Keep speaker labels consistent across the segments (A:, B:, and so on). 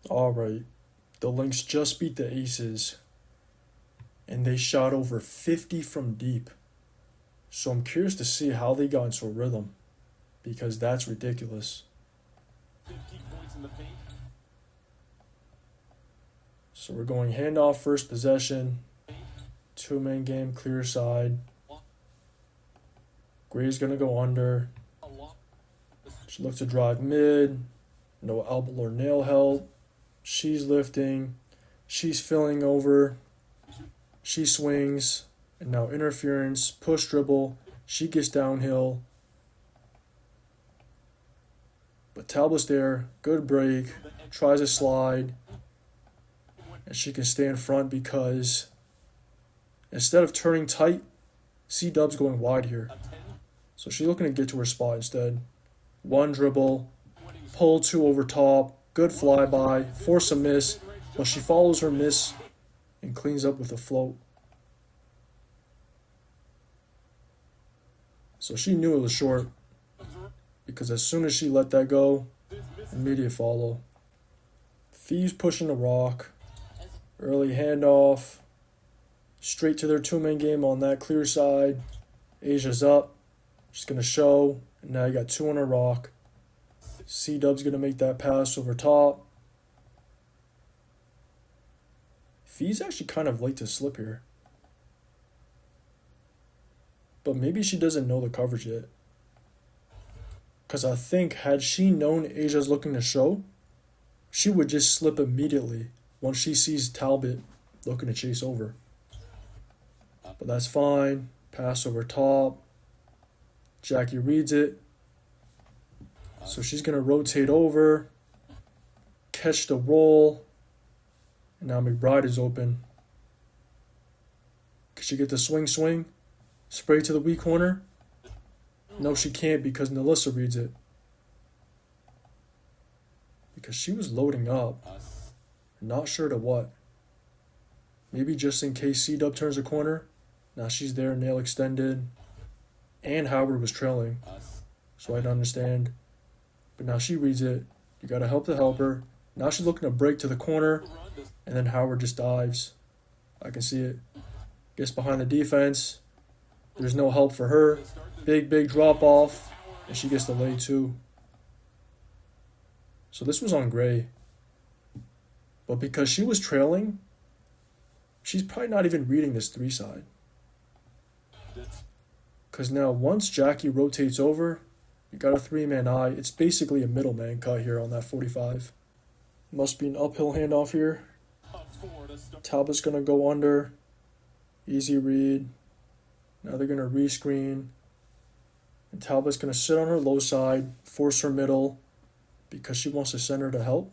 A: Alright, the Lynx just beat the Aces, and they shot over 50 from deep. So I'm curious to see how they got into a rhythm, because that's ridiculous. 50 points in the paint. So we're going handoff first possession, two-man game, clear side. Gray's gonna go under. She looks to drive mid, no elbow or nail help. She's lifting, she's filling over, she swings, and now interference, push dribble, she gets downhill. But Talbot's there, good break, tries a slide, and she can stay in front because instead of turning tight, C-Dub's going wide here. So she's looking to get to her spot instead. One dribble, pull two over top, good flyby, force a miss, but she follows her miss and cleans up with a float. So she knew it was short because as soon as she let that go, immediate follow. Thieves pushing the rock, early handoff, straight to their two-man game on that clear side. Asia's up, she's going to show, and now you got two on a rock. C-Dub's going to make that pass over top. Fee's actually kind of late to slip here. But maybe she doesn't know the coverage yet. Because I think had she known Asia's looking to show, she would just slip immediately once she sees Talbot looking to chase over. But that's fine. Pass over top. Jackie reads it. So she's going to rotate over, catch the roll, and now McBride is open. Can she get the swing? Spray to the weak corner? No, she can't because Nalissa reads it. Because she was loading up. Not sure to what. Maybe just in case C-Dub turns a corner. Now she's there, nail extended. And Howard was trailing. So I don't understand. But now she reads it. You gotta help the helper. Now she's looking to break to the corner. And then Howard just dives. I can see it. Gets behind the defense. There's no help for her. Big drop off. And she gets the lay too. So this was on Gray. But because she was trailing, she's probably not even reading this three side. Because now once Jackie rotates over, you got a three-man eye. It's basically a middleman cut here on that 45. Must be an uphill handoff here. Talbot's going to go under. Easy read. Now they're going to rescreen. And Talbot's going to sit on her low side, force her middle, because she wants the center to help.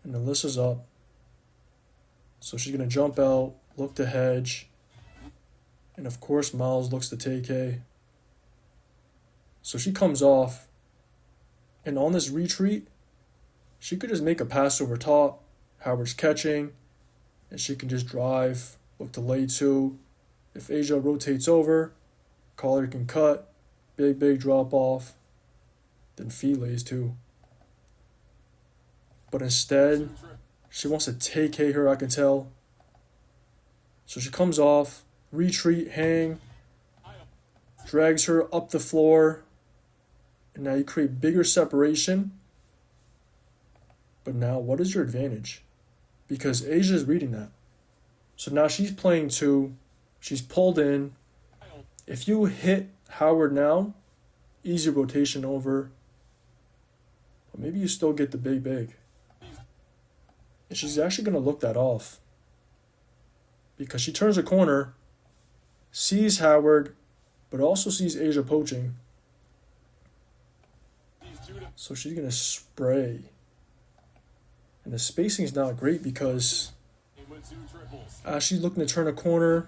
A: And Alyssa's up. So she's going to jump out, look to hedge. And of course, Miles looks to take A. So she comes off. And on this retreat, she could just make a pass over top. Howard's catching. And she can just drive, look to lay two. If Asia rotates over, Collier can cut. Big drop off. Then Fee lays two. But instead, she wants to take her, I can tell. So she comes off, retreat, hang, drags her up the floor, and now you create bigger separation. But now, what is your advantage? Because Asia is reading that. So now she's playing two, she's pulled in. If you hit Howard now, easy rotation over. But maybe you still get the big. And she's actually going to look that off. Because she turns a corner, sees Howard, but also sees Asia poaching. So she's going to spray. And the spacing is not great because as she's looking to turn a corner,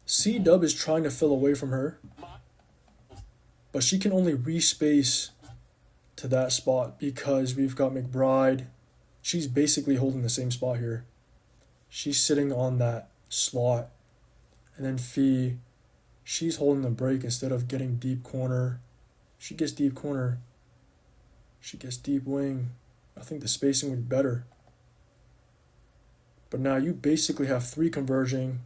A: C-Dub is trying to fill away from her. But she can only respace to that spot because we've got McBride. She's basically holding the same spot here. She's sitting on that slot. And then Fee, she's holding the break instead of getting deep corner. She gets deep corner. She gets deep wing. I think the spacing would be better. But now you basically have 3 converging.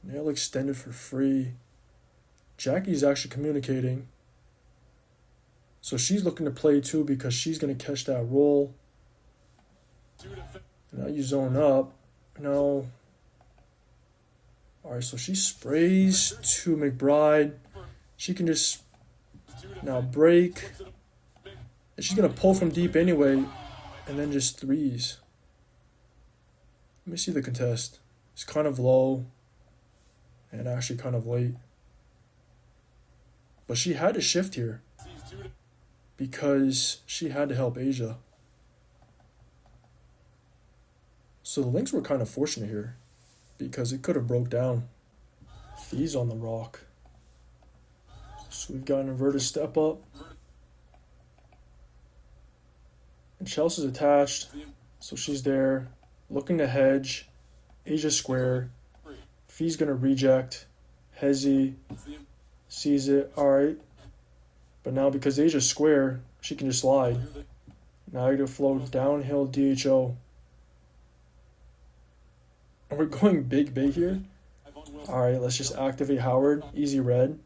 A: Nail extended for free. Jackie's actually communicating. So she's looking to play too because she's going to catch that roll. Now you zone up. No. Alright, so she sprays to McBride. She can just now break. And she's going to pull from deep anyway. And then just threes. Let me see the contest. It's kind of low. And actually kind of late. But she had to shift here. Because she had to help Asia. So the Lynx were kind of fortunate here. Because it could have broke down. Fees on the rock. So we've got an inverted step up. And Chelsea's attached. So she's there. Looking to hedge. Asia square. Fee's going to reject. Hezi sees it. Alright. But now because Asia's square, she can just slide. Now you're going to flow downhill DHO. And we're going big here. Alright, let's just activate Howard. Easy red.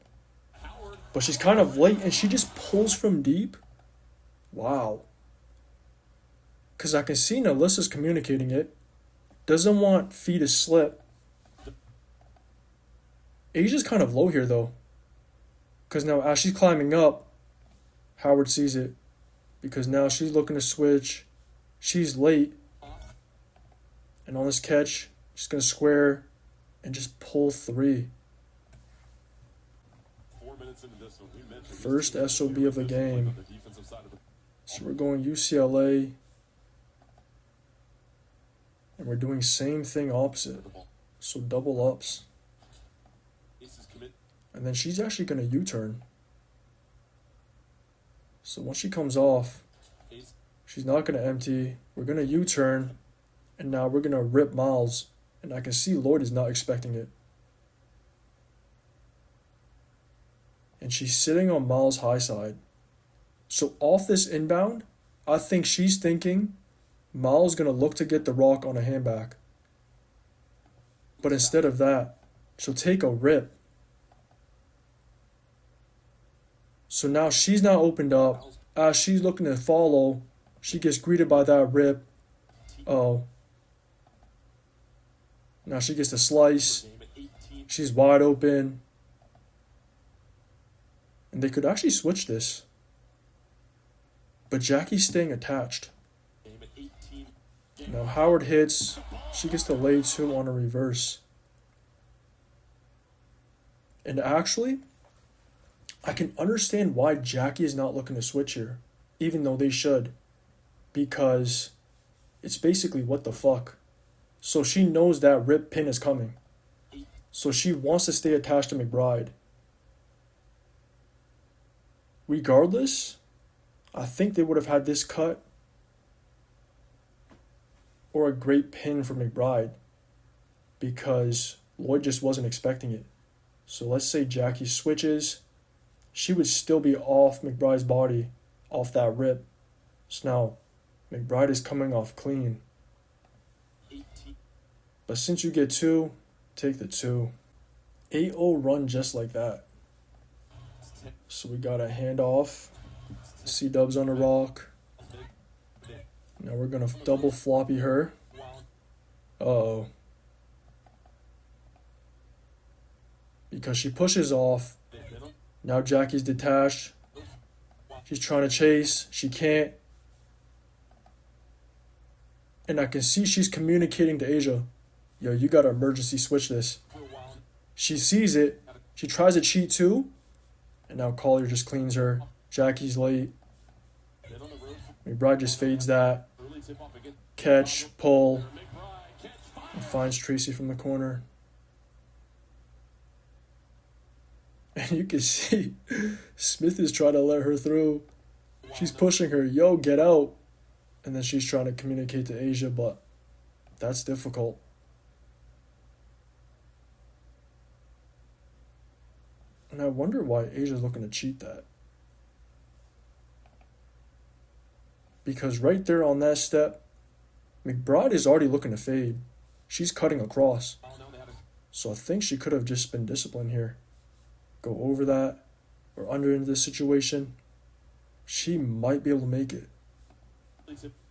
A: But she's kind of late and she just pulls from deep. Wow. Because I can see Nalissa's communicating it. Doesn't want Fee to slip. Asia's kind of low here though. Because now as she's climbing up, Howard sees it. Because now she's looking to switch. She's late. And on this catch, she's going to square and just pull 3. First SOB of the game. So we're going UCLA. And we're doing same thing opposite. So double ups. And then she's actually going to U-turn. So once she comes off, she's not going to empty. We're going to U-turn. And now we're going to rip Miles. And I can see Lloyd is not expecting it. And she's sitting on Miles' high side. So off this inbound, I think she's thinking Miles is going to look to get the rock on a handback. But instead of that, she'll take a rip. So now she's now opened up. As she's looking to follow, she gets greeted by that rip. Oh. Now she gets the slice. She's wide open. And they could actually switch this. But Jackie's staying attached. Now Howard hits. She gets the lay 2 on a reverse. And actually, I can understand why Jackie is not looking to switch here. Even though they should. Because it's basically what the fuck. So she knows that rip pin is coming. So she wants to stay attached to McBride. Regardless, I think they would have had this cut or a great pin for McBride because Lloyd just wasn't expecting it. So let's say Jackie switches. She would still be off McBride's body, off that rip. So now, McBride is coming off clean. But since you get 2, take the 2. 8-0 run just like that. So we got a handoff. C-dubs on the rock. Now we're going to double floppy her. Uh-oh. Because she pushes off. Now Jackie's detached. She's trying to chase. She can't. And I can see she's communicating to Asia. Yo, you gotta emergency switch this. She sees it. She tries to cheat too. And now Collier just cleans her. Jackie's late. McBride just fades that. Catch, pull. And finds Tracy from the corner. And you can see Smith is trying to let her through. She's pushing her. Yo, get out. And then she's trying to communicate to Asia, but that's difficult. And I wonder why Asia's looking to cheat that. because right there on that step, McBride is already looking to fade. She's cutting across. So I think she could have just been disciplined here. Go over that or under into this situation. She might be able to make it.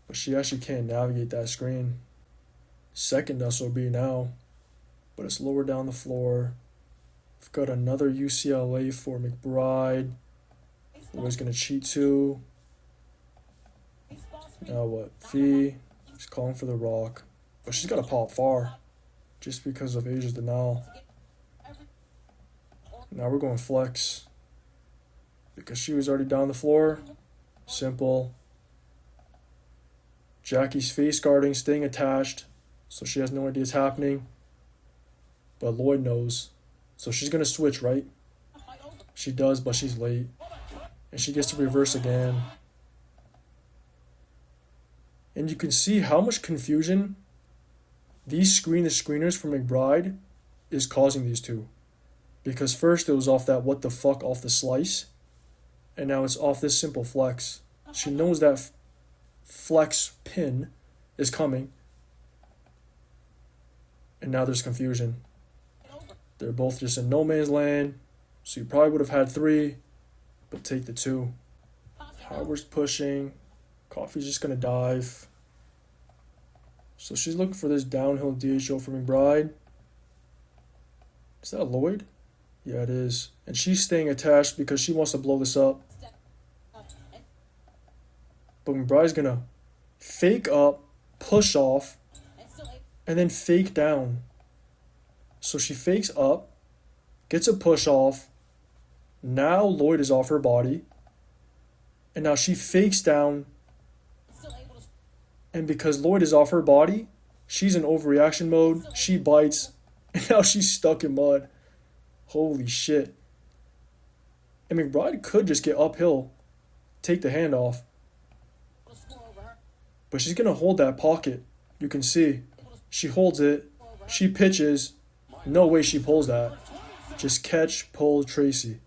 A: But she actually can't navigate that screen. Second SOB now. But it's lower down the floor. We've got another UCLA for McBride. Lloyd's going to cheat too. Now what? Fee. She's calling for the rock. But she's got to pop far. Just because of Asia's denial. Now we're going flex. Because she was already down the floor. Simple. Jackie's face guarding, staying attached. So she has no idea it's happening. But Lloyd knows. So she's going to switch, right? She does, but she's late. And she gets to reverse again. And you can see how much confusion these screeners from McBride is causing these two. Because first it was off that what the fuck off the slice. And now it's off this simple flex. She knows that flex pin is coming. And now there's confusion. They're both just in no man's land. So you probably would have had 3. But take the 2. Howard's pushing. Coffee's just going to dive. So she's looking for this downhill DHO from McBride. Is that Lloyd? Yeah, it is. And she's staying attached because she wants to blow this up. But McBride's going to fake up, push off, and then fake down. So she fakes up, gets a push off. Now Lloyd is off her body. And now she fakes down. And because Lloyd is off her body, she's in overreaction mode. She bites. And now she's stuck in mud. Holy shit. And McBride could just get uphill, take the hand off. But she's going to hold that pocket. You can see. She holds it. She pitches. No way she pulls that. Just catch, pull, Tracy.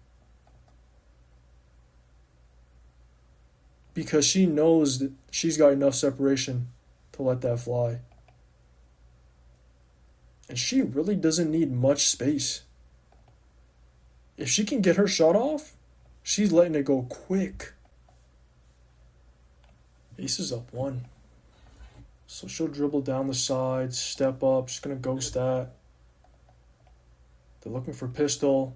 A: Because she knows that she's got enough separation to let that fly. And she really doesn't need much space. If she can get her shot off, she's letting it go quick. Ace is up 1. So she'll dribble down the side, step up. She's going to ghost that. They're looking for pistol.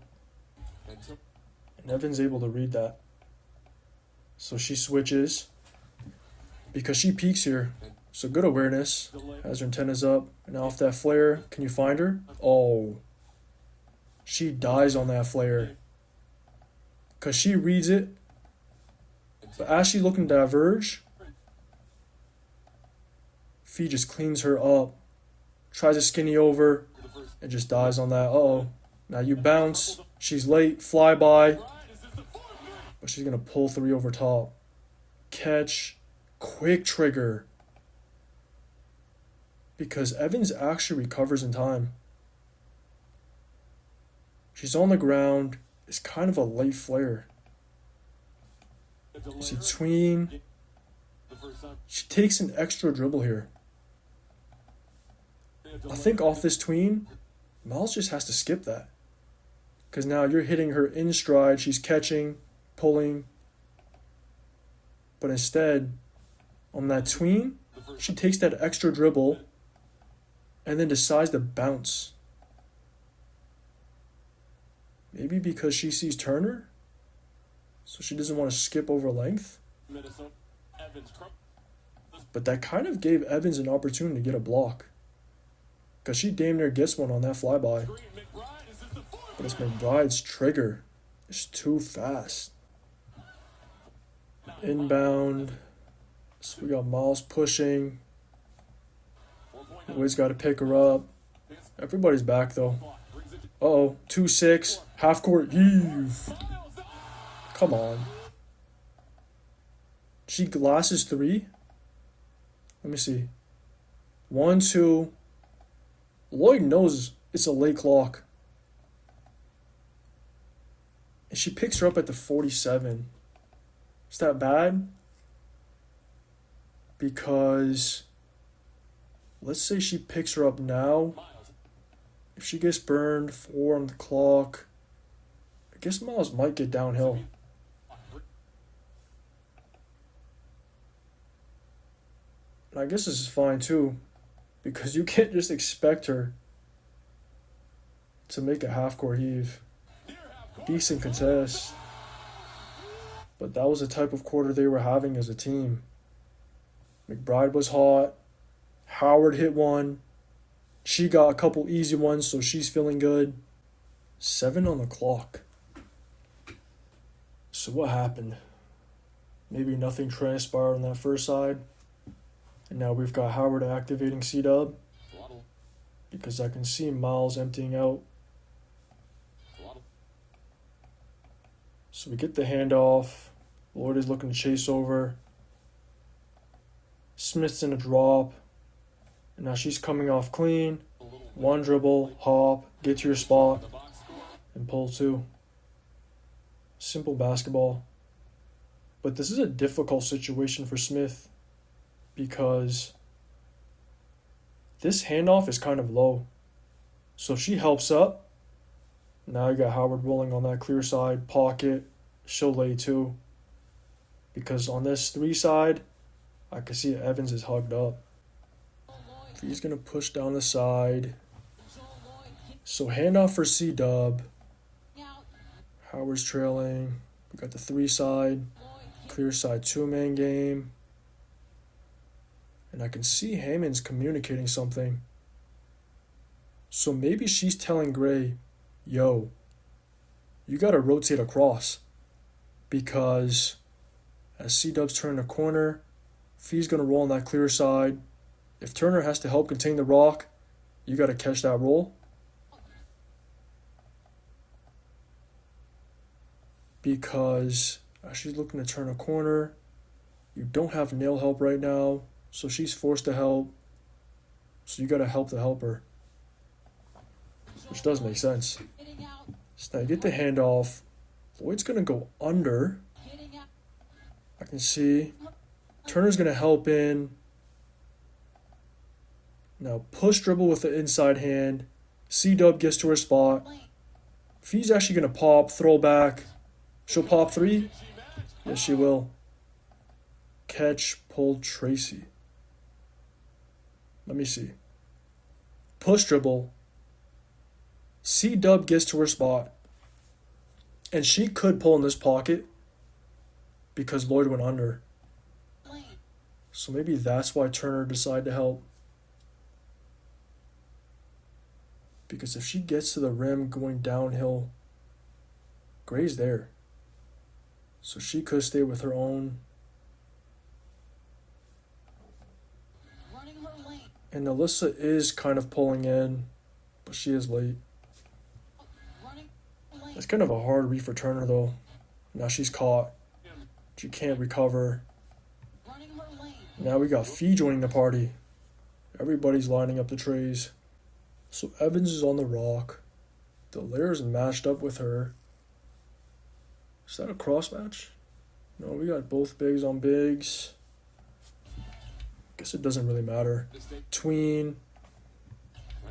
A: And Evan's able to read that. So she switches. Because she peeks here. So good awareness. Has her antennas up. And off that flare, can you find her? Oh. She dies on that flare. Because she reads it. But as she's looking to diverge, Fee just cleans her up. Tries to skinny over. And just dies on that. Uh-oh. Now you bounce. She's late. Fly by. But she's going to pull 3 over top. Catch. Quick trigger. Because Evans actually recovers in time. She's on the ground. It's kind of a late flare. You see tween. She takes an extra dribble here. I think off this tween, Miles just has to skip that. Because now you're hitting her in stride. She's catching, pulling. But instead, on that tween, she takes that extra dribble and then decides to bounce. Maybe because she sees Turner? So she doesn't want to skip over length? But that kind of gave Evans an opportunity to get a block. Because she damn near gets one on that flyby. But it's McBride's trigger. It's too fast. Inbound. So we got Miles pushing. Always got to pick her up. Everybody's back though. Uh-oh. 2-6. Half court. Heave. Come on. She glasses 3. Let me see. 1, 2. Lloyd knows it's a late clock. And she picks her up at the 47. Is that bad? because let's say she picks her up now. If she gets burned, 4 on the clock, I guess Miles might get downhill. And I guess this is fine too, because you can't just expect her to make a half-court heave. Decent contest. But that was the type of quarter they were having as a team. McBride was hot. Howard hit one. She got a couple easy ones, so she's feeling good. 7 on the clock. So what happened? Maybe nothing transpired on that first side. And now we've got Howard activating C-Dub. Because I can see Miles emptying out. So we get the handoff. Lloyd is looking to chase over. Smith's in a drop. And now she's coming off clean. One dribble, hop, get to your spot, and pull 2. Simple basketball. But this is a difficult situation for Smith because this handoff is kind of low. So if she helps up, now you got Howard rolling on that clear side, pocket, she'll lay 2. Because on this 3 side, I can see Evans is hugged up. He's going to push down the side. So handoff for C-Dub. Howard's trailing. We got the 3 side. Clear side 2-man game. And I can see Hammond's communicating something. So maybe she's telling Gray, yo, you got to rotate across. Because as C-Dub's turning the corner, Fee's going to roll on that clear side. If Turner has to help contain the rock, you got to catch that roll. Because as she's looking to turn a corner, you don't have nail help right now, so she's forced to help. So you got to help the helper. Which does make sense. So now you get the handoff. Lloyd's going to go under. I can see. Turner's going to help in. Now push dribble with the inside hand. C-Dub gets to her spot. Fee's actually going to pop, throw back. She'll pop 3. Yes, she will. Catch, pull, Tracy. Let me see. Push dribble. C-Dub gets to her spot. And she could pull in this pocket because Lloyd went under. So maybe that's why Turner decided to help. Because if she gets to the rim going downhill, Gray's there. So she could stay with her own. And Alyssa is kind of pulling in, but she is late. It's kind of a hard read for Turner though. Now she's caught. She can't recover. Now we got Fee joining the party. Everybody's lining up the TREYS. So Evans is on the rock. Delaire's matched up with her. Is that a cross match? No, we got both bigs on bigs. Guess it doesn't really matter. Tween.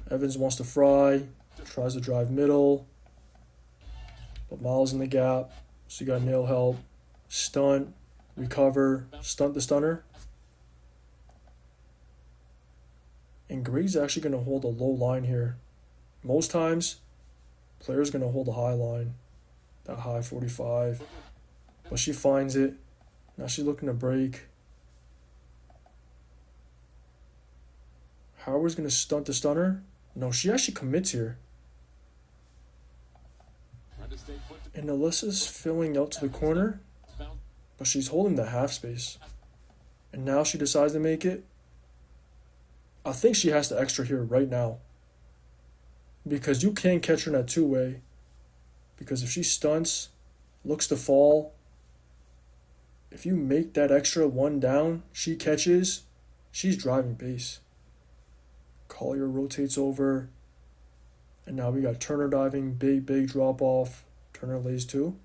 A: Evans wants to fry. Tries to drive middle. But Miles in the gap. So you got nail help. Stunt. Recover. Stunt the stunner. And Gray's actually going to hold a low line here. Most times, player's going to hold a high line. That high 45. But she finds it. Now she's looking to break. Howard's going to stunt the stunner. No, she actually commits here. And Alyssa's filling out to the corner. But she's holding the half space. And now she decides to make it. I think she has to extra here right now. Because you can't catch her in that 2-way. Because if she stunts, looks to fall, if you make that extra 1 down, she catches, she's driving base. Collier rotates over. And now we got Turner diving, big drop off. Turner lays 2.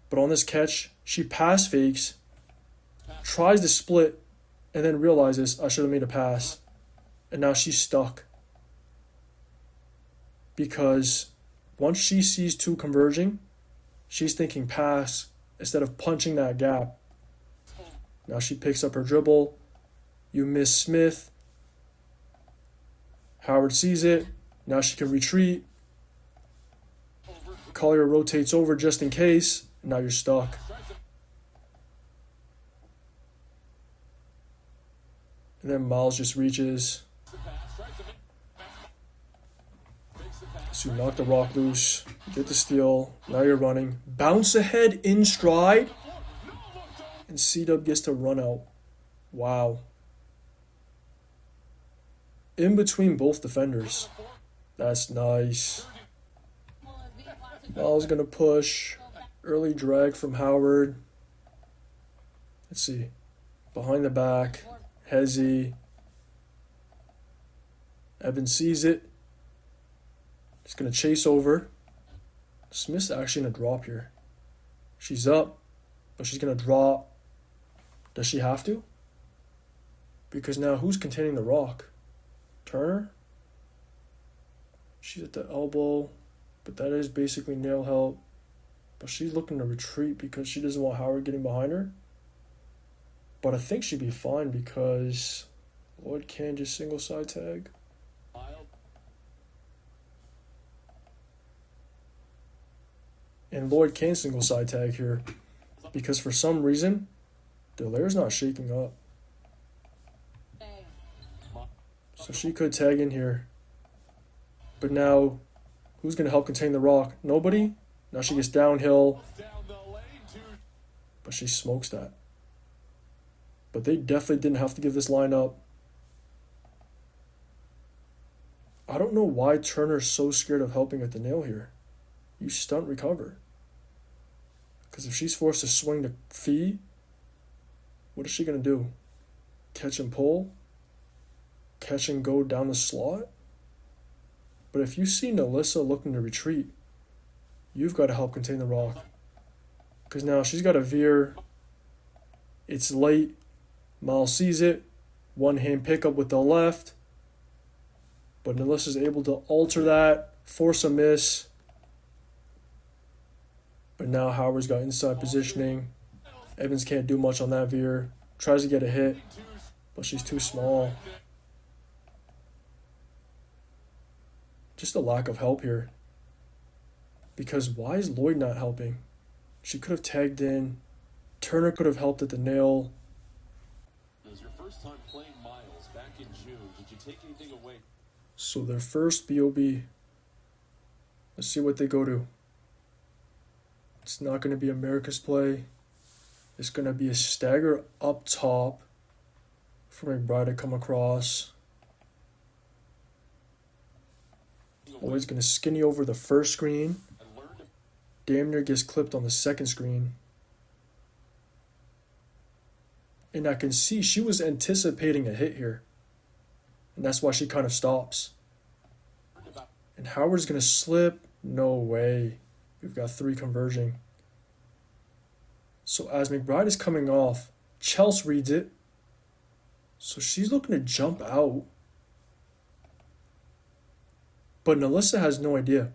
A: But on this catch, she pass fakes. tries to split, and then realizes I should have made a pass. And now she's stuck. Because once she sees two converging, she's thinking pass instead of punching that gap. Now she picks up her dribble. You miss Smith. Howard sees it. Now she can retreat. Collier rotates over just in case. Now you're stuck. And then Miles just reaches. So you knock the rock loose. Get the steal. Now you're running. Bounce ahead in stride. And C-Dub gets to run out. Wow. In between both defenders. That's nice. Miles gonna push. Early drag from Howard. Let's see. Behind the back. Hezzy. Evan sees it. He's gonna chase over. Smith's actually gonna drop here. She's up, but she's gonna drop. Does she have to? Because now who's containing the rock? Turner? She's at the elbow, but that is basically nail help. But she's looking to retreat because she doesn't want Howard getting behind her. But I think she'd be fine because Lloyd can just single side tag. And Lloyd can single side tag here because for some reason, Delaire's not shaking up. So she could tag in here. But now, who's going to help contain the rock? Nobody? Now she gets downhill. But she smokes that. But they definitely didn't have to give this line up. I don't know why Turner's so scared of helping at the nail here. You stunt recover. Because if she's forced to swing the fee, what is she going to do? Catch and pull? Catch and go down the slot? But if you see Nalissa looking to retreat, you've got to help contain the rock. Because now she's got a veer. It's late. Miles sees it. One hand pickup with the left. But Nalissa's able to alter that. Force a miss. But now Howard's got inside positioning. Evans can't do much on that veer. Tries to get a hit. But she's too small. Just a lack of help here. Because why is Lloyd not helping? She could have tagged in. Turner could have helped at the nail.
B: It was your first time playing Miles back in June. Did you take anything away?
A: So their first BOB. Let's see what they go to. It's not going to be America's play. It's going to be a stagger up top for McBride to come across. Lloyd's going to skinny over the first screen. Damn near gets clipped on the second screen. And I can see she was anticipating a hit here. And that's why she kind of stops. And Howard's going to slip. No way. We've got three converging. So as McBride is coming off, Chelsea reads it. So she's looking to jump out. But Nalissa has no idea.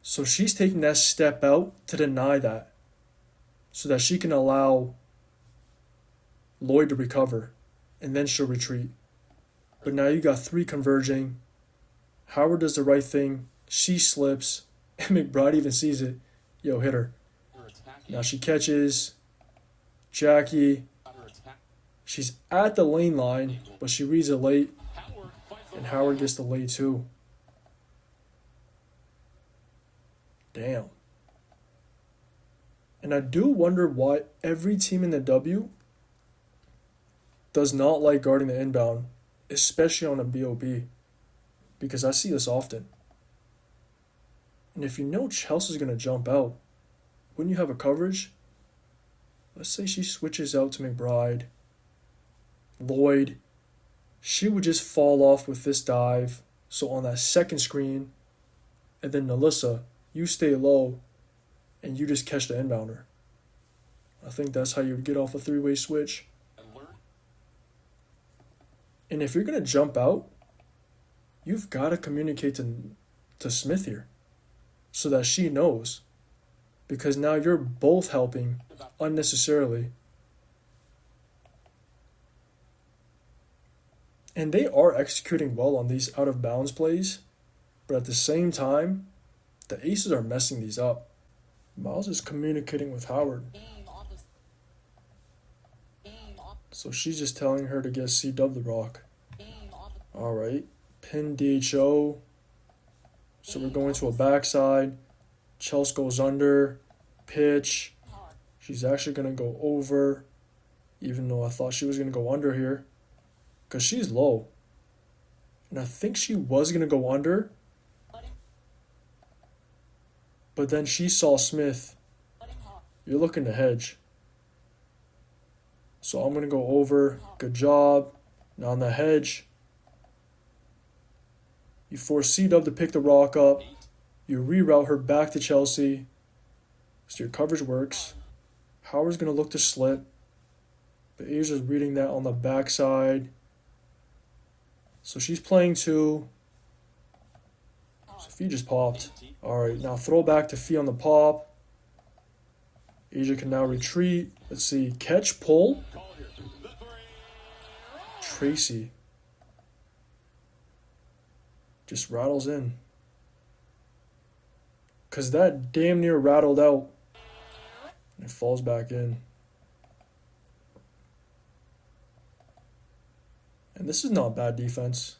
A: So she's taking that step out to deny that. So that she can allow Lloyd to recover. And then she'll retreat. But now you got three converging. Howard does the right thing. She slips. And McBride even sees it. Yo, hit her. Now she catches. Jackie. She's at the lane line. But she reads it late. And Howard gets the lay too. Damn. And I do wonder why every team in the W does not like guarding the inbound, especially on a BOB, because I see this often. And if you know Chelsea's going to jump out, when you have a coverage, let's say she switches out to McBride, Lloyd, she would just fall off with this dive. So on that second screen, and then Nalissa, you stay low, and you just catch the inbounder. I think that's how you would get off a three-way switch. And if you're going to jump out, you've got to communicate to Smith here so that she knows. Because now you're both helping unnecessarily. And they are executing well on these out-of-bounds plays. But at the same time, the aces are messing these up. Miles is communicating with Howard. So she's just telling her to get C-dub the rock. Alright. Pin DHO. So we're going to a backside. Chelsea goes under. Pitch. She's actually going to go over. Even though I thought she was going to go under here. Because she's low. And I think she was going to go under. But then she saw Smith. You're looking to hedge. So I'm going to go over. Good job. Now on the hedge. You force C-dub to pick the rock up. You reroute her back to Chelsea. So your coverage works. Howard's going to look to slip. But Asia's reading that on the backside. So she's playing two. So Fee just popped. Alright, now throw back to Fee on the pop. Asia can now retreat. Let's see. Catch, pull. Tracy just rattles in. Because that damn near rattled out. And it falls back in. And this is not bad defense.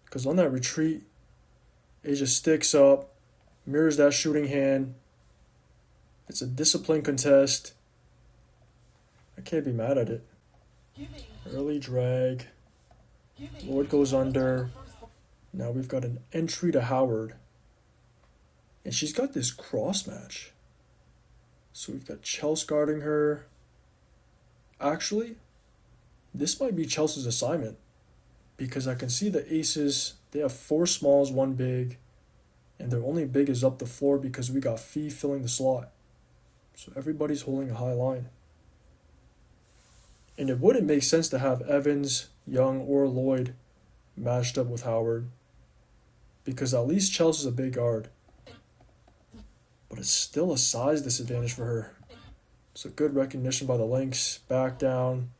A: Because on that retreat, Asia sticks up, mirrors that shooting hand. It's a disciplined contest. I can't be mad at it. Early drag. Lloyd goes under. Now we've got an entry to Howard. And she's got this cross match. So we've got Chelsea guarding her. Actually, this might be Chelsea's assignment. Because I can see the aces, they have 4 smalls, 1 big. And their only big is up the floor because we got Fee filling the slot. So everybody's holding a high line. And it wouldn't make sense to have Evans, Young, or Lloyd matched up with Howard. Because at least Chelsea's a big guard. But it's still a size disadvantage for her. It's a good recognition by the Lynx. Back down.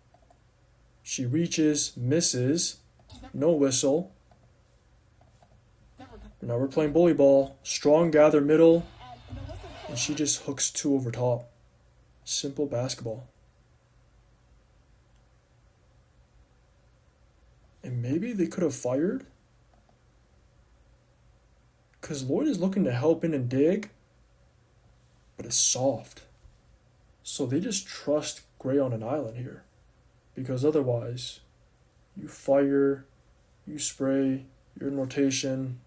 A: She reaches, misses. No whistle. Now we're playing bully ball. Strong gather middle. And she just hooks 2 over top. Simple basketball. And maybe they could have fired. Because Lloyd is looking to help in and dig. But it's soft. So they just trust Gray on an island here. Because otherwise, you fire, you spray, you're in rotation.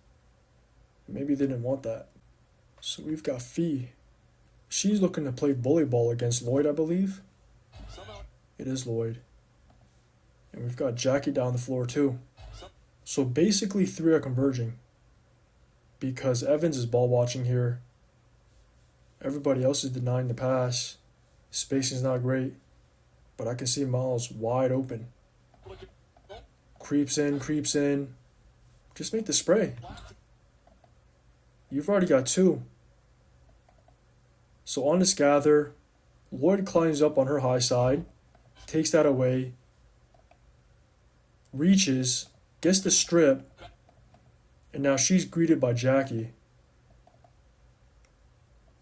A: Maybe they didn't want that. So we've got Fee. She's looking to play bully ball against Lloyd, I believe. It is Lloyd. And we've got Jackie down the floor too. So basically 3 are converging. Because Evans is ball watching here. Everybody else is denying the pass. Spacing's not great. But I can see Miles wide open. Creeps in. Just make the spray. You've already got 2. So on this gather, Lloyd climbs up on her high side, takes that away, reaches, gets the strip, and now she's greeted by Jackie.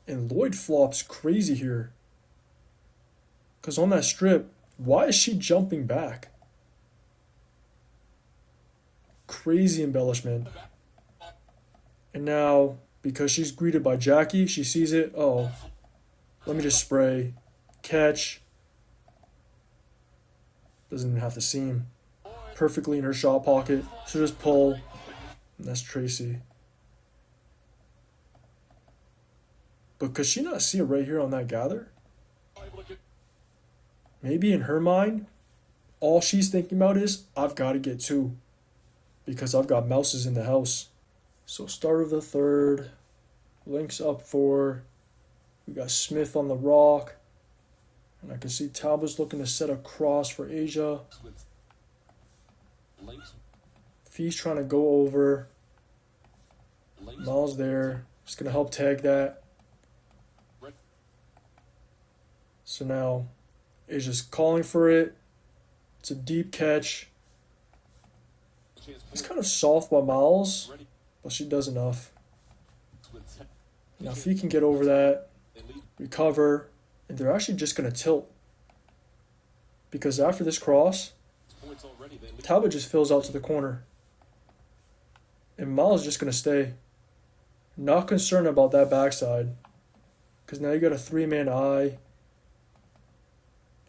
A: And Lloyd flops crazy here. Because on that strip, why is she jumping back? Crazy embellishment. And now, because she's greeted by Jackie, she sees it. Oh, let me just spray. Catch. Doesn't even have to seam. Perfectly in her shot pocket. So just pull. And that's Tracy. But could she not see it right here on that gather? Maybe in her mind, all she's thinking about is, I've got to get 2. Because I've got mouses in the house. So start of the third. Lynx up 4. We got Smith on the rock. And I can see Talbot's looking to set a cross for Asia.
B: with Lynx.
A: Fee's trying to go over.
B: Lynx.
A: Miles there. Just going to help tag that. So now Asia's calling for it. It's a deep catch. It's kind of soft by Miles,
B: Ready.
A: but she does enough.
B: With
A: Now Fee can get over that,
B: they lead.
A: recover, and they're actually just going to tilt. Because after this cross,
B: Points already. They lead.
A: Talbot just fills out to the corner. And Miles is just going to stay. Not concerned about that backside. Because now you got a three-man eye.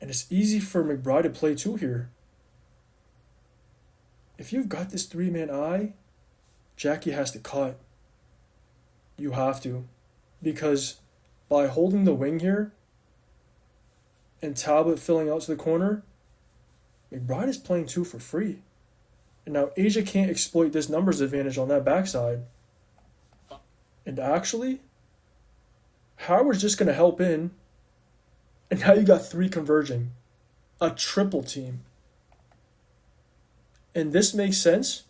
A: And it's easy for McBride to play too here. If you've got this three-man eye, Jackie has to cut. You have to. Because by holding the wing here and Talbot filling out to the corner, McBride is playing two for free. And now Asia can't exploit this numbers advantage on that backside. And actually, Howard's just going to help in. And now you got three converging. A triple team. And this makes sense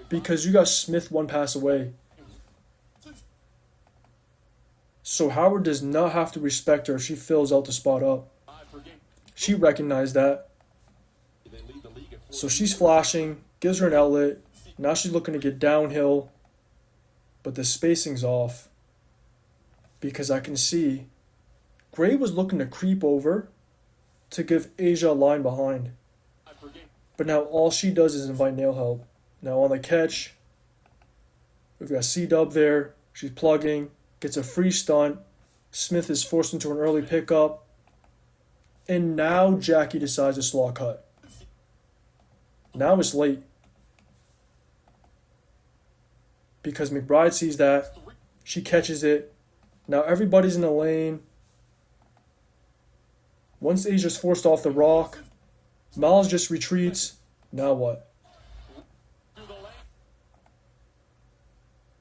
A: because you got Smith one pass away. So Howard does not have to respect her if she fills out the spot up. She recognized that.
B: They lead the league at
A: So she's flashing, gives her an outlet. Now she's looking to get downhill. But the spacing's off. Because I can see Gray was looking to creep over to give Asia a line behind. But now all she does is invite nail help. Now on the catch, we've got C-Dub there. She's plugging, gets a free stunt. Smith is forced into an early pickup. And now Jackie decides to slaw cut. Now it's late. Because McBride sees that. She catches it. Now everybody's in the lane. Once Asia's forced off the rock, Miles just retreats. Now what?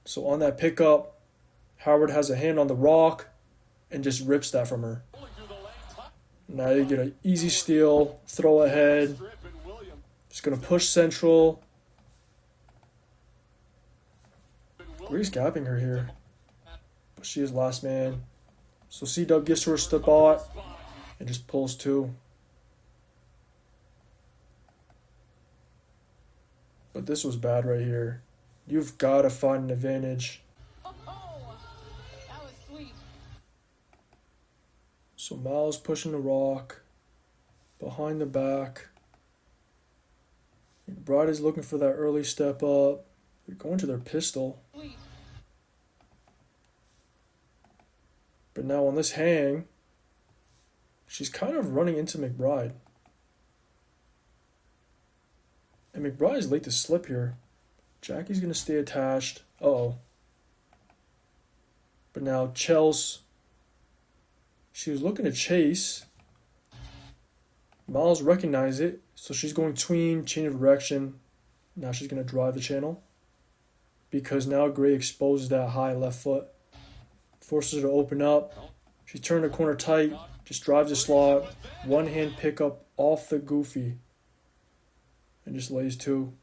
A: So on that pickup, Howard has a hand on the rock and just rips that from her. Now you get an easy steal, throw ahead. Just going to push central. Gray's gapping her here. But she is last man. So C-Dub gets to her spot and just pulls two. But this was bad right here. You've got to find an advantage.
C: Oh, that was sweet.
A: So Miles pushing the rock. Behind the back. McBride is looking for that early step up. They're going to their pistol.
C: Sweet.
A: But now on this hang, she's kind of running into McBride. And McBride is late to slip here. Jackie's going to stay attached. Uh-oh. But now Chelsea, she was looking to chase. Miles recognized it, so she's going tween, change of direction. Now she's going to drive the channel. Because now Gray exposes that high left foot. Forces her to open up. She turned the corner tight. Just drives the slot. One hand pickup off the goofy. And just lays two.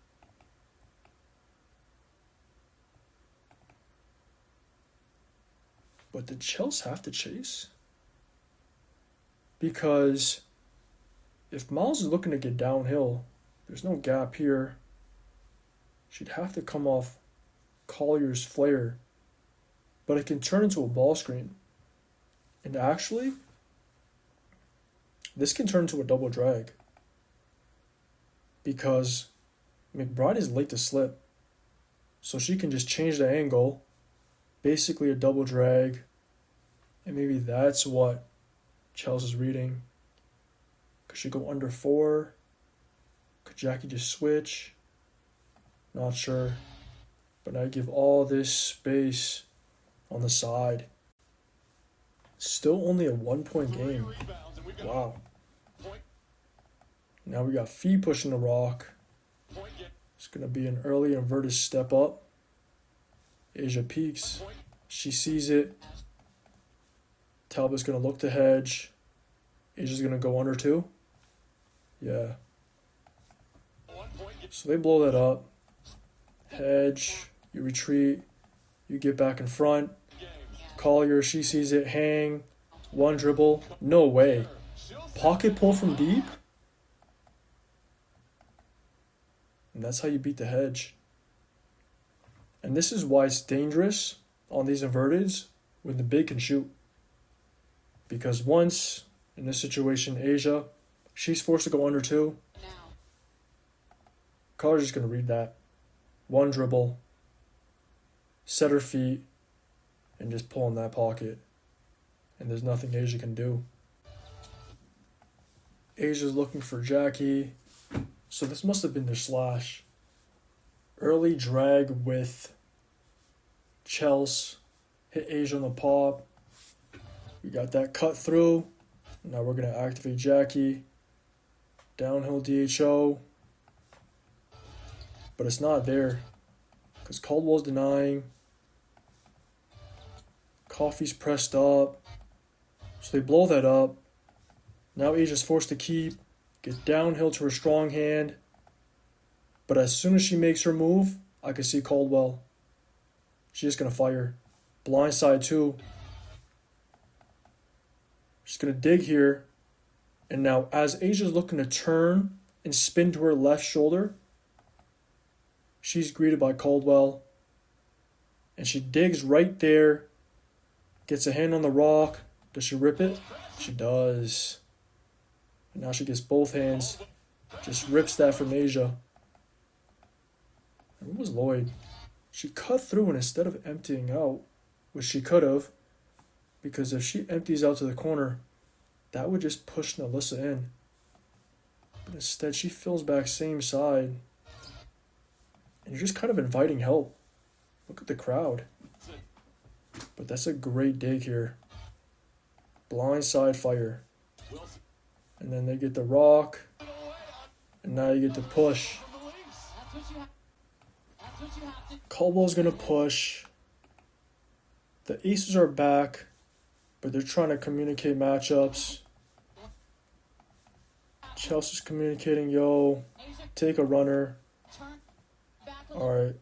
A: But did Chelsea have to chase? Because if Miles is looking to get downhill, there's no gap here. She'd have to come off Collier's flare. But it can turn into a ball screen. And actually, this can turn into a double drag. Because McBride is late to slip. So she can just change the angle. Basically a double drag. And maybe that's what Chelsea's reading. Could she go under 4? Could Jackie just switch? Not sure. But I give all this space on the side. Still only a 1-point game. Wow. Now we got Fee pushing the rock. It's going to be an early inverted step up. Asia peeks. She sees it. Talbot's going to look to hedge. Asia's gonna go under 2. Yeah.
B: 1 point.
A: So they blow that up. Hedge. You retreat. You get back in front.
B: Game.
A: Collier, she sees it. Hang. 1 dribble. No way. Pocket pull from deep? And that's how you beat the hedge. And this is why it's dangerous on these inverteds when the big can shoot. Because once, in this situation, Asia, she's forced to go under 2.
C: Now.
A: Collier's just going to read that. 1 dribble. Set her feet. And just pull in that pocket. And there's nothing Asia can do. Asia's looking for Jackie. So this must have been their slash. Early drag with Chelsea. Hit Asia on the pop. We got that cut through. Now we're going to activate Jackie. Downhill DHO. But it's not there. Because Caldwell's denying. Coffee's pressed up. So they blow that up. Now Asia's forced to keep. Get downhill to her strong hand. But as soon as she makes her move, I can see Caldwell. She's just going to fire. Blindside too. She's going to dig here. And now as Asia's looking to turn and spin to her left shoulder, she's greeted by Caldwell. And she digs right there. Gets a hand on the rock. Does she rip it? She does. And now she gets both hands. Just rips that from Asia. And what was Lloyd? She cut through and instead of emptying out, which she could have, because if she empties out to the corner, that would just push Nalissa in. But instead, she fills back same side. And you're just kind of inviting help. Look at the crowd. But that's a great dig here. Blindside fire. And then they get the rock. And now you get the push.
C: That's what you have to.
A: Caldwell's going to push. The aces are back. But they're trying to communicate matchups. Chelsea's communicating, yo,
C: Asia,
A: take a runner.
C: turn back a
A: All right.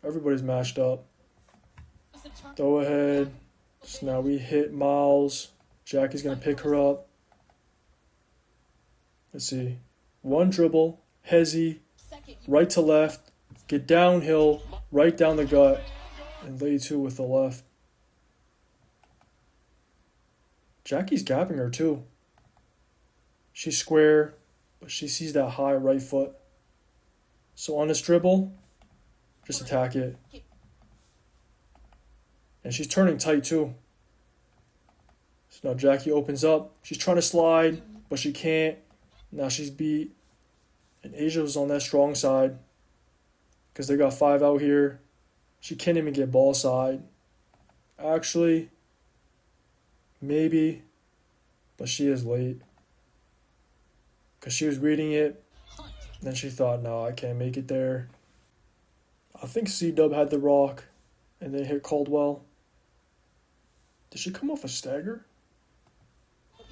A: Everybody's matched up.
C: little. Turn.
A: Go ahead. So now we hit Miles. Jackie's going to pick her up. Let's see. 1 dribble. Hezzy.
C: Second.
A: Right to left. Get downhill. Right down the gut. And lay 2 with the left. Jackie's gapping her too. She's square. But she sees that high right foot. So on this dribble, just attack it. And she's turning tight too. So now Jackie opens up. She's trying to slide, but she can't. Now she's beat. And Asia was on that strong side. Because they got 5 out here. She can't even get ball side. Actually, maybe. But she is late. Because she was reading it. And then she thought, no, I can't make it there. I think C-Dub had the rock. And then hit Caldwell. Did she come off a stagger?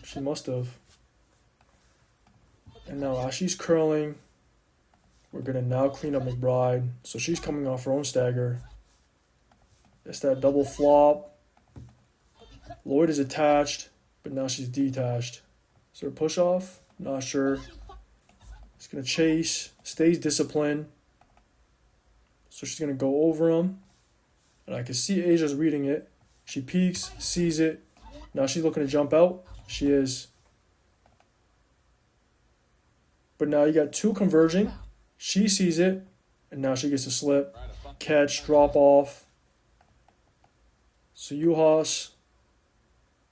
A: She must have. And now as she's curling, we're going to now clean up McBride. So she's coming off her own stagger. It's that double flop. Lloyd is attached, but now she's detached. Is there a push off? Not sure. She's going to chase, stays disciplined. So she's going to go over him. And I can see Asia's reading it. She peeks, sees it. Now she's looking to jump out. She is. But now you got 2 converging. She sees it. And now she gets a slip. Catch, drop off. So Juhas.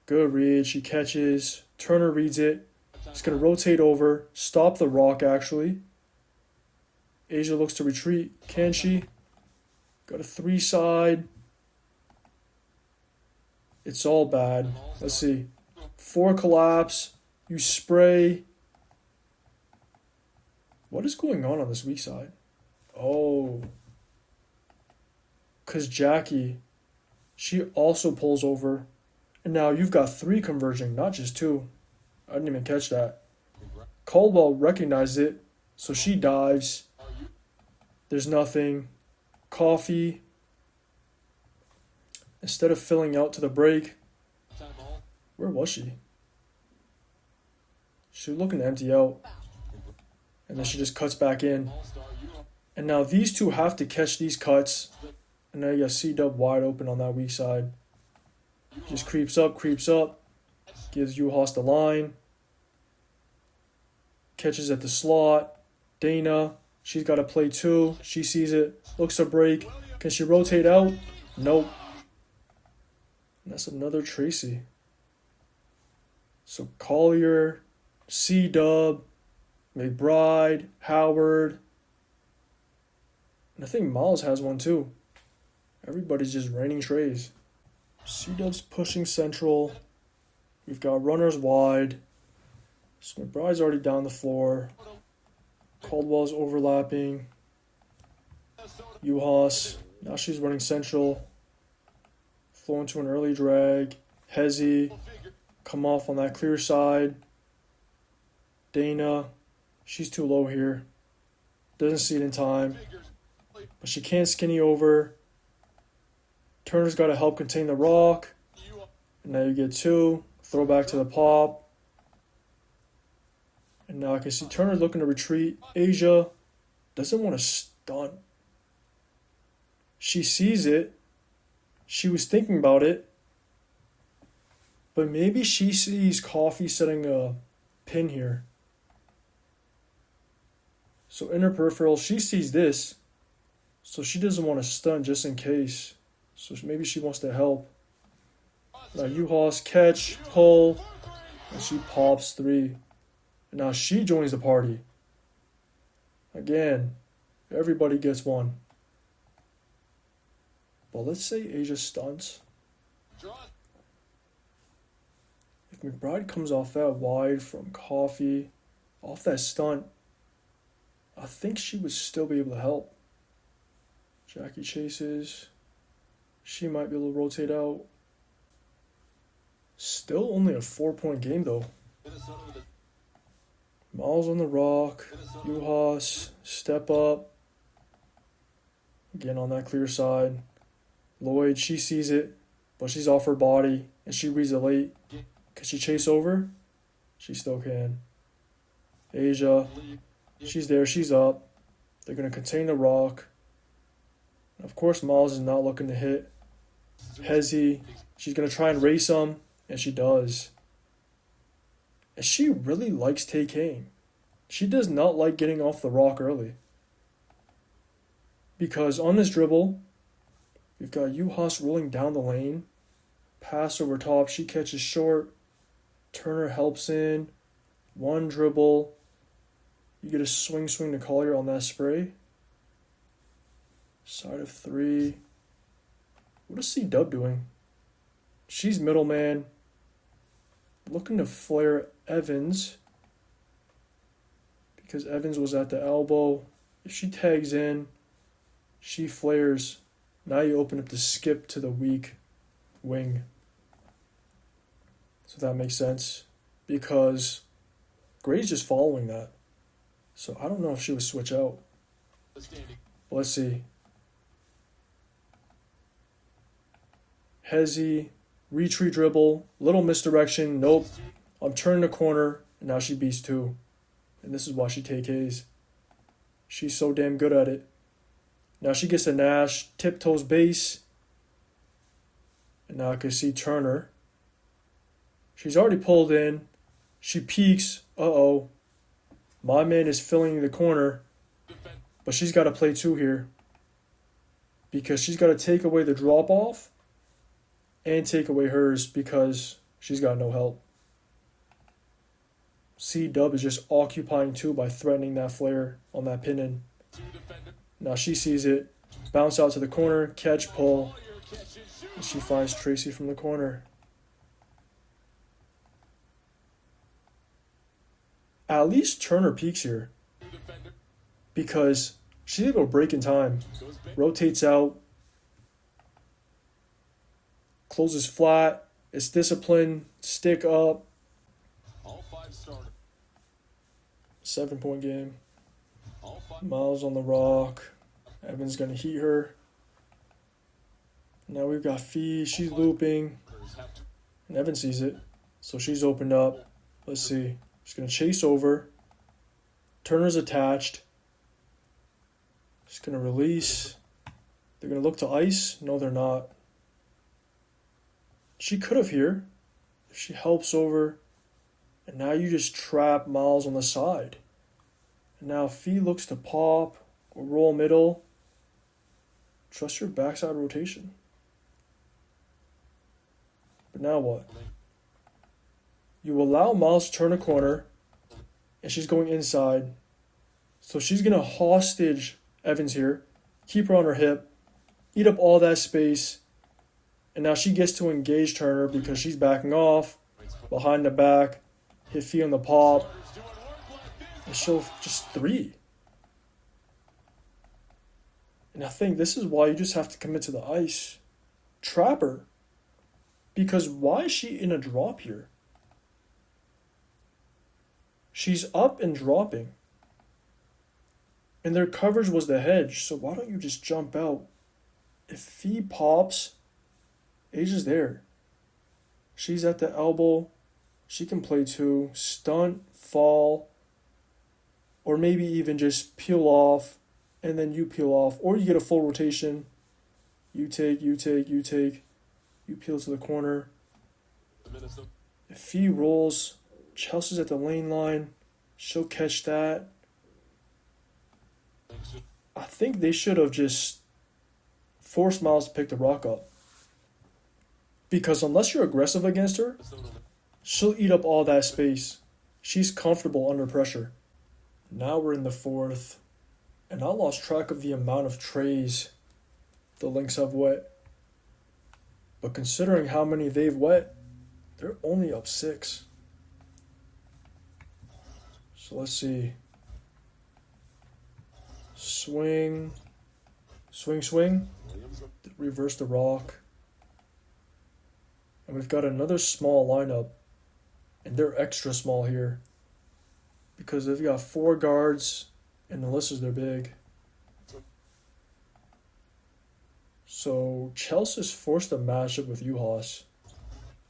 A: Good read. She catches. Turner reads it. She's going to rotate over. Stop the rock, actually. Asia looks to retreat. Can she? Got a 3 side. It's all bad. Let's see. 4 collapse. You spray. What is going on this weak side? Oh. Because Jackie, she also pulls over. And now you've got 3 converging, not just 2. I didn't even catch that. Caldwell recognized it, so she dives. There's nothing. Coffee. Instead of filling out to the break, where was she? She was looking to empty out. And then she just cuts back in. And now these two have to catch these cuts. And now you got C-Dub wide open on that weak side. Just creeps up. Gives Uhas the line. Catches at the slot. Dana, she's got to play too. She sees it. Looks to break. Can she rotate out? Nope. And that's another Tracy. So Collier, C-Dub, McBride, Howard. And I think Miles has one too. Everybody's just raining trays. C-Dub's pushing central. We've got runners wide. So McBride's already down the floor. Caldwell's overlapping. Uhas. Now she's running central. Flow into an early drag. Hezi. Come off on that clear side. Dana. She's too low here. Doesn't see it in time. But she can't skinny over. Turner's got to help contain the rock. And now you get two. Throw back to the pop. And now I can see Turner looking to retreat. Asia doesn't want to stunt. She sees it. She was thinking about it. But maybe she sees Coffee setting a pin here. So inner peripheral, she sees this. So she doesn't want to stun just in case. So maybe she wants to help. Now Uhas catch, pull, and she pops three. And now she joins the party. Again, everybody gets one. But let's say Asia stunts. If McBride comes off that wide from Coffee, off that stunt, I think she would still be able to help. Jackie chases. She might be able to rotate out. Still only a 4-point game though. Miles on the rock. Uhas. Step up. Again on that clear side. Lloyd, she sees it, but she's off her body and she reads it late. Can she chase over? She still can. Asia. She's there. She's up. They're going to contain the rock. Of course, Miles is not looking to hit. Hezi. She's going to try and race him, and she does. And she really likes TKing. She does not like getting off the rock early. Because on this dribble, we've got Uhas rolling down the lane. Pass over top. She catches short. Turner helps in. One dribble. You get a swing to Collier on that spray. Side of three. What is C-Dub doing? She's middleman. Looking to flare Evans. Because Evans was at the elbow. If she tags in, she flares. Now you open up the skip to the weak wing. So that makes sense. Because Gray's just following that. So I don't know if she would switch out. Let's see. Hezi, retreat dribble, little misdirection, nope. I'm turning the corner, and now she beats two. And this is why she TKs. She's so damn good at it. Now she gets a Nash, tiptoes base. And now I can see Turner. She's already pulled in. She peeks. Uh-oh. My man is filling the corner. But she's got to play two here. Because she's got to take away the drop-off. And take away hers because she's got no help. C-Dub is just occupying two by threatening that flare on that pin-in. Now she sees it. Bounce out to the corner. Catch, pull. And she finds Tracy from the corner. At least Turner peaks here. Because she's able to break in time. Rotates out. Closes flat. It's discipline. Stick up.
B: starter.
A: 7-point game.
B: All five
A: Miles on the rock. Evans gonna heat her. Now we've got Fee. She's looping.
B: players have to
A: And Evan sees it. So she's opened up. Let's see. She's gonna chase over. Turner's attached. She's gonna release. They're gonna look to ice. No, they're not. She could have here. If she helps over. And now you just trap Miles on the side. And now Fee looks to pop or roll middle. Trust your backside rotation. But now what? You allow Miles to turn a corner. And she's going inside. So she's going to hostage Evans here. Keep her on her hip. Eat up all that space. And now she gets to engage Turner because she's backing off. Behind the back. Hit Fee on the pop.
B: starters doing work like this.
A: And she'll just 3. And I think this is why you just have to commit to the ice. Trap her. Because why is she in a drop here? She's up and dropping. And their coverage was the hedge, so why don't you just jump out? If Fee pops, Asia's there. She's at the elbow. She can play too. Stunt, fall, or maybe even just peel off, and then you peel off. Or you get a full rotation. You take, you take, you take. You peel to the corner.
B: The Minnesota
A: If Fee rolls, Chelsea's at the lane line. She'll catch that.
B: Lynx just
A: I think they should have just forced Miles to pick the rock up. Because unless you're aggressive against her,
B: Minnesota
A: she'll eat up all that space. She's comfortable under pressure. Now we're in the 4th. And I lost track of the amount of TREYS the Lynx have wet. But considering how many they've wet, they're only up 6. So let's see. Swing. Swing, swing.
B: Williams
A: Reverse the rock. And we've got another small lineup. And they're extra small here. Because they've got 4 guards. And Alyssa's their big. So Chelsea's forced a matchup with Juhas.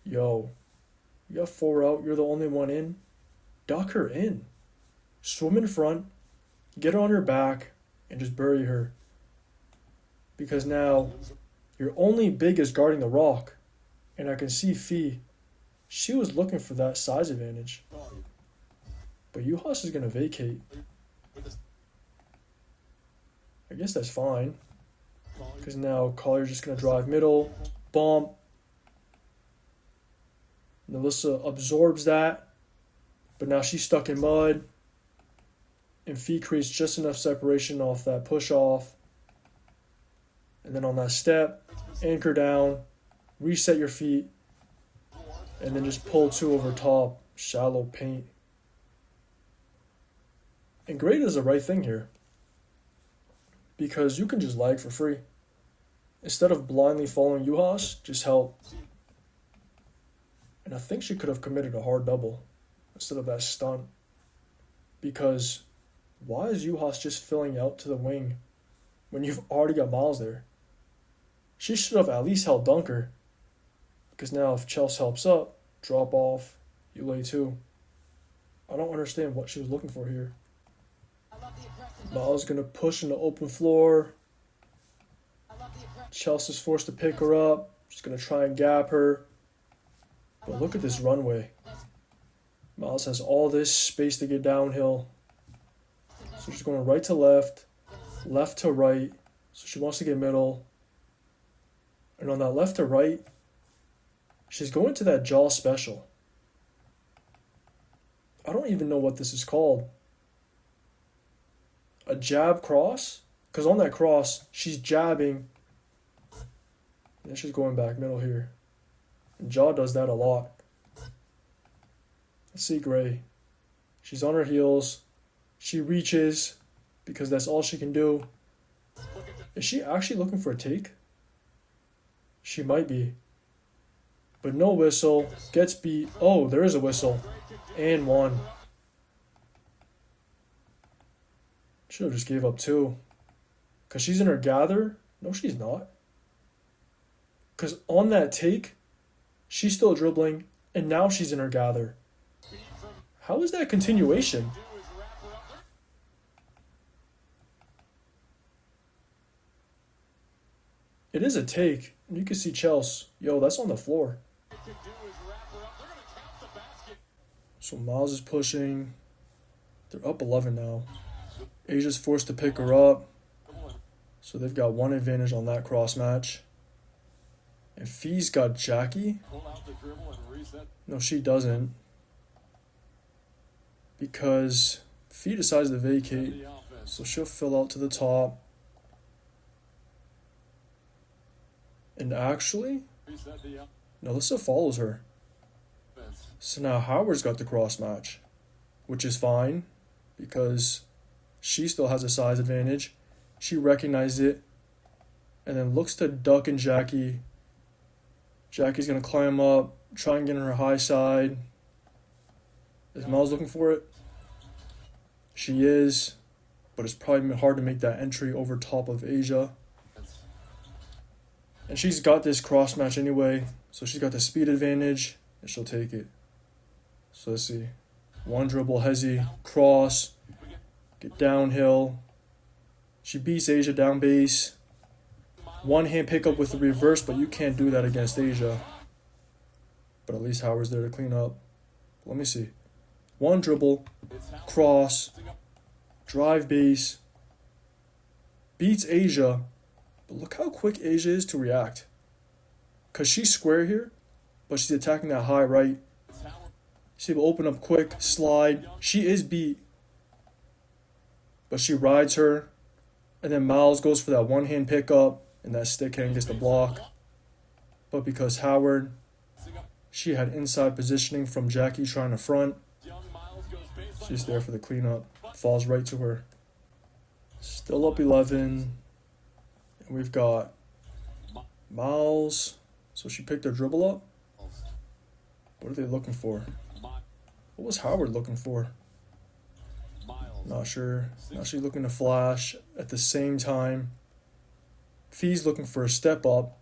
A: Yo. You got 4 out. You're the only one in. Duck her in. Swim in front. Get her on your back. And just bury her. Because now your only big is guarding the rock. And I can see Fee. She was looking for that size advantage.
B: volume.
A: But Juhas is going to vacate.
B: With the
A: I guess that's fine.
B: volume.
A: Because now Collier's just going to drive middle. Bump. Alyssa absorbs that. But now she's stuck in mud. And Fee creates just enough separation off that push off. And then on that step, anchor down, reset your feet, and then just pull 2 over top, shallow paint. And Gray does the right thing here. Because you can just lag for free. Instead of blindly following Juhas, just help. And I think she could have committed a hard double instead of that stunt. Because why is Juhas just filling out to the wing when you've already got Miles there? She should have at least held Dunker. Because now if Chelsea helps up, drop off, you lay 2. I don't understand what she was looking for here.
C: I love the aggressiveness.
A: Miles going to push in the open floor.
C: I love the aggressiveness.
A: Chelsea's forced to pick her up. She's going to try and gap her. But look at this runway. Miles has all this space to get downhill. So she's going right to left, left to right. So she wants to get middle. And on that left to right, she's going to that jaw special. I don't even know what this is called. A jab cross? Because on that cross, she's jabbing. And then she's going back middle here. And jaw does that a lot. Let's see Gray. She's on her heels. She reaches because that's all she can do. Is she actually looking for a take? She might be. But no whistle. Gets beat. Oh, there is a whistle. And one. Should have just gave up two. Because she's in her gather? No, she's not. Because on that take, she's still dribbling, and now she's in her gather. How is that continuation? It is a take. You can see Chelsea. Yo, that's on the floor. So Miles is pushing. They're up 11 now. Asia's forced to pick her up. So they've got one advantage on that cross match. And Fee's got Jackie. No, she doesn't. Because Fee decides to vacate. So she'll fill out to the top. And actually, Melissa follows her. So now Howard's got the cross match, which is fine because she still has a size advantage. She recognized it and then looks to duck and Jackie. Jackie's going to climb up, try and get on her high side. Is Miles looking for it? She is, but it's probably hard to make that entry over top of Asia. And she's got this cross match anyway, so she's got the speed advantage, and she'll take it. So let's see. One dribble, Hezi, cross, get downhill. She beats Asia down base. One hand pickup with the reverse, but you can't do that against Asia. But at least Howard's there to clean up. Let me see. One dribble, cross, drive base, beats Asia. But look how quick Asia is to react. Because she's square here, but she's attacking that high right. She's able to open up quick, slide. She is beat. But she rides her. And then Miles goes for that one-hand pickup. And that stick hand gets the block. But because Howard, she had inside positioning from Jackie trying to front. She's there for the cleanup. Falls right to her. Still up 11. And we've got Miles. So she picked her dribble up. What are they looking for? What was Howard looking for? Not sure. Now she's looking to flash. At the same time, Fee's looking for a step up.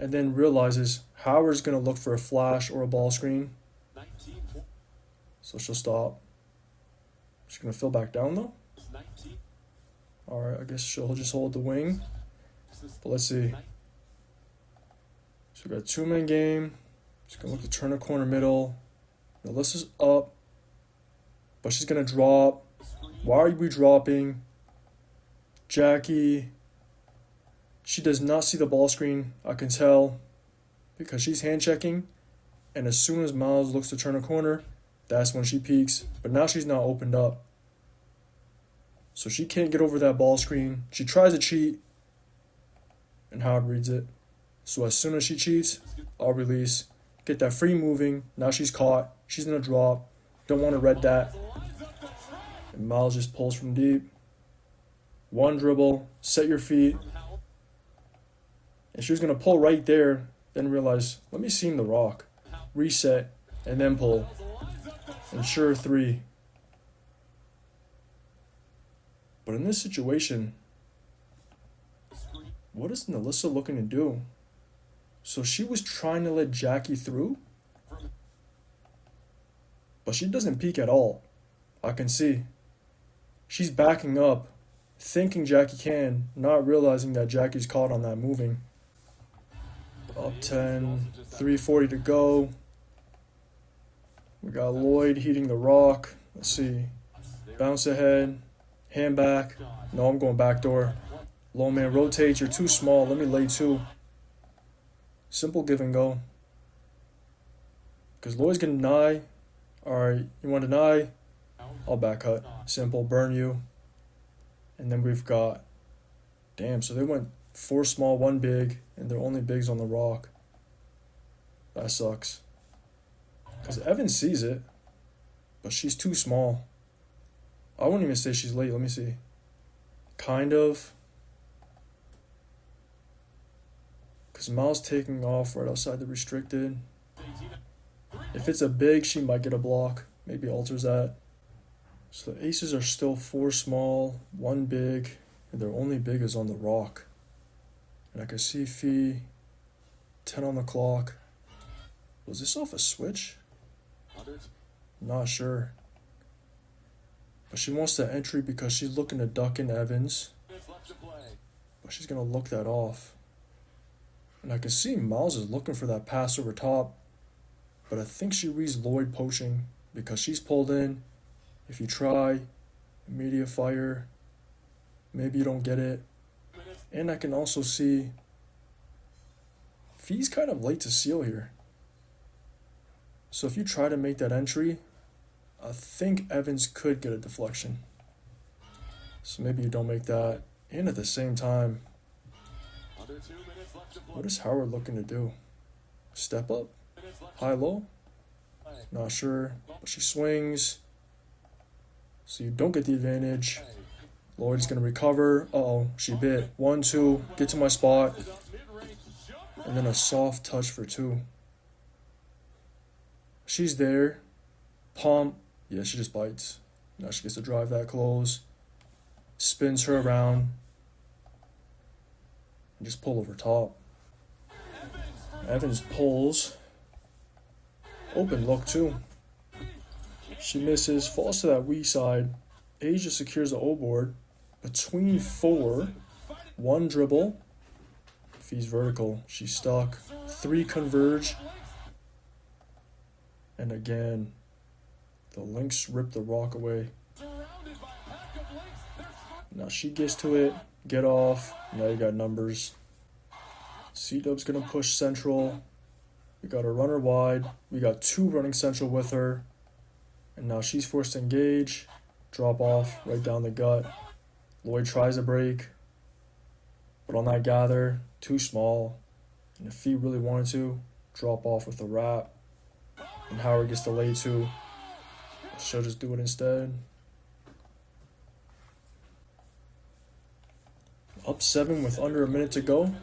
A: And then realizes Howard's going to look for a flash or a ball screen. So she'll stop. She's going to fill back down though. Alright, I guess she'll just hold the wing. But let's see. So we got a two-man game. She's going to look to turn a corner middle. Melissa's up. But she's going to drop. Why are we dropping? Jackie. She does not see the ball screen. I can tell. Because she's hand checking. And as soon as Miles looks to turn a corner, that's when she peeks. But now she's not opened up. So she can't get over that ball screen. She tries to cheat. And Howard reads it. So as soon as she cheats, I'll release. Get that free moving. Now she's caught. She's going to drop. Don't want to read that. And Miles just pulls from deep. One dribble. Set your feet. And she was going to pull right there. Then realize, let me seam the rock. Reset. And then pull. And sure, three. But in this situation, what is Melissa looking to do? So she was trying to let Jackie through? But she doesn't peek at all. I can see. She's backing up, thinking Jackie can, not realizing that Jackie's caught on that moving. Up 10, 3:40 to go. We got Lloyd heating the rock. Let's see. Bounce ahead. Hand back. No, I'm going back door. Low man rotates. You're too small. Let me lay two. Simple give and go. Because Lloyd's going to deny. Alright, you want to deny? I'll back cut. Simple, burn you. And then we've got... Damn, so they went 4 small, 1 big. And they're only bigs on the rock. That sucks. Because Evan sees it. But she's too small. I wouldn't even say she's late. Let me see. Kind of. Because Miles taking off right outside the restricted. If it's a big, she might get a block. maybe alters that. So the aces are still 4 small, 1 big, and their only big is on the rock. And I can see fee, 10 on the clock. Was this off a switch? Not sure. But she wants that entry because she's looking to duck in Evans. But she's going to look that off. And I can see Miles is looking for that pass over top. But I think she reads Lloyd poaching because she's pulled in. If you try, immediate fire. Maybe you don't get it. And I can also see fee's kind of late to seal here. So if you try to make that entry, I think Evans could get a deflection. So maybe you don't make that. And at the same time, what is Howard looking to do? Step up? High-low? Not sure. But she swings. So you don't get the advantage. Lloyd's going to recover. Uh-oh, she bit. 1, 2, get to my spot. And then a soft touch for 2. She's there. Pump. Yeah, she just bites. Now she gets to drive that close. Spins her around. And just pull over top. Evans pulls. Open look too. She misses. Falls to that wee side. Asia secures the O board. Between 4. 1 dribble. Fee's vertical. She's stuck. 3 converge. And again, the Lynx ripped the rock away. Now she gets to it. Get off. Now you got numbers. C-Dub's going to push central. We got a runner wide. We got 2 running central with her. And now she's forced to engage. Drop off right down the gut. Lloyd tries a break. But on that gather, too small. And if Fee really wanted to, drop off with a wrap. And Howard gets the lay 2. She'll just do it instead. Up 7 with under a minute to go.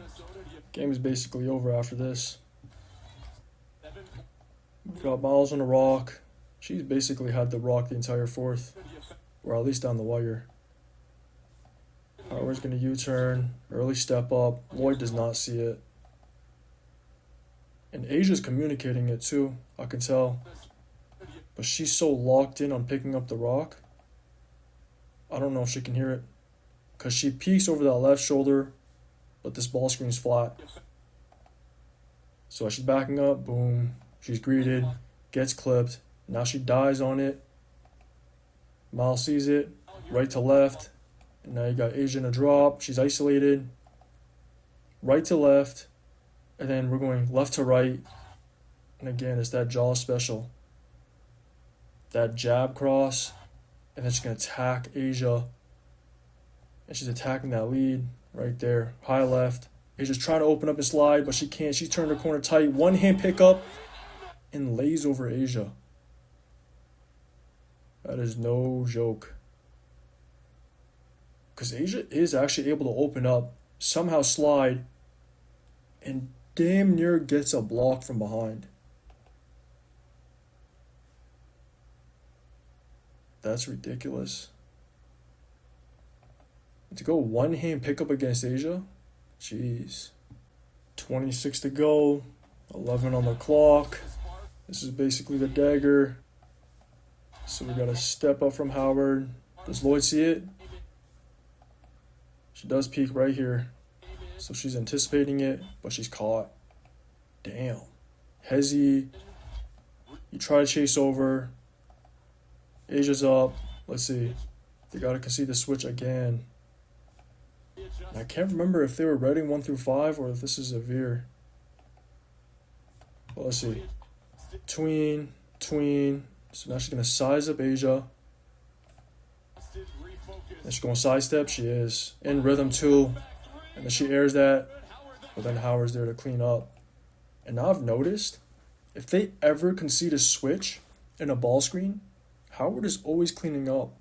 A: Game is basically over after this. We've got Miles on the rock. She's basically had the rock the entire 4th. Or at least down the wire. Howard's going to U-turn. Early step up. Lloyd does not see it. And Asia's communicating it too, I can tell. But she's so locked in on picking up the rock. I don't know if she can hear it. Because she peeks over that left shoulder, but this ball screen's flat. So as she's backing up, boom. She's greeted, gets clipped. Now she dies on it. Miles sees it, right to left. And now you got Asia in a drop. She's isolated. Right to left. And then we're going left to right. And again, it's that jaw special. That jab cross. And then she's going to attack Asia. And she's attacking that lead right there. High left. Asia's trying to open up and slide, but she can't. She turned her corner tight. One hand pickup. And lays over Asia. That is no joke. Because Asia is actually able to open up. Somehow slide. And damn near gets a block from behind. That's ridiculous. To go one hand pickup against Asia? Jeez. 26 to go. 11 on the clock. This is basically the dagger. So we got a step up from Howard. Does Lloyd see it? She does peek right here. So she's anticipating it, but she's caught. Damn. Hezzy. You try to chase over. Asia's up. Let's see. They gotta concede the switch again. And I can't remember if they were reading 1 through 5 or if this is a veer. Well, let's see. Tween. So now she's gonna size up Asia. And she's going sidestep. She is. In rhythm too. And then she airs that. But then Howard's there to clean up. And now I've noticed, if they ever concede a switch in a ball screen, Howard is always cleaning up.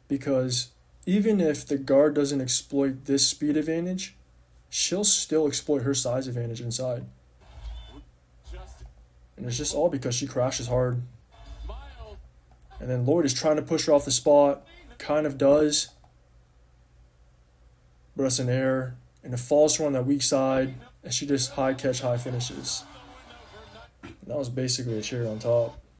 A: Because even if the guard doesn't exploit this speed advantage, she'll still exploit her size advantage inside. And it's just all because she crashes hard. And then Lloyd is trying to push her off the spot. Kind of does. But it's an error. And it falls to her on that weak side. And she just high catch, high finishes. And that was basically a cherry on top.